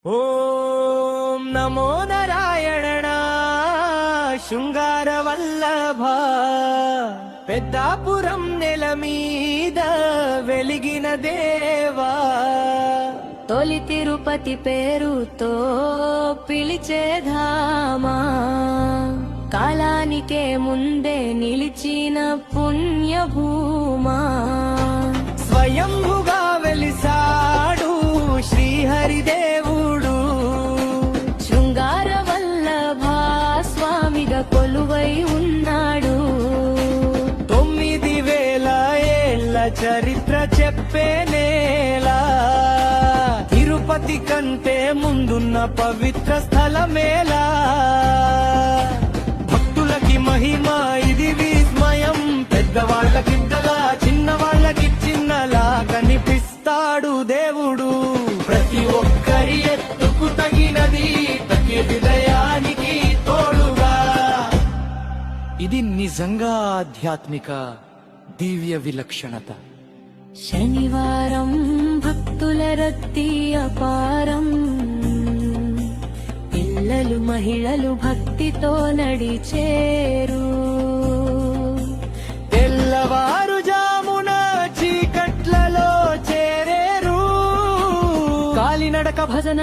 ఓం నమో నారాయణ శృంగార వల్లభ పెద్దాపురం నెల మీద వెలిగిన దేవా తొలి తిరుపతి పేరుతో పిలిచేధామా కాలానికే ముందే నిలిచిన పుణ్యభూమా స్వయంభుగా వెలిసాడు శ్రీహరిదేవుడు శృంగార వల్లభ స్వామిగా కొలువై ఉన్నాడు 9000 ఏళ్ల చరిత్ర చెప్పే నేలా తిరుపతి కంటే ముందున్న పవిత్ర స్థలమేలా భక్తులకి మహిమ ఇది విస్మయం పెద్దవాళ్ళకింతలా చిన్నవాళ్ళకి చిన్నలా కనిపిస్తాడు దేవుడు ప్రతి ఒక్కరి ఎత్తుకు తగినది ప్రతి హృదయానికి తోడుగా ఇది నిజంగా ఆధ్యాత్మిక దివ్య విలక్షణత శనివారం భక్తుల రద్దీ అపారం పిల్లలు మహిళలు భక్తితో నడిచేరు తెల్లవారుజామున చీకట్లలో చేరేరు కాలినడక భజన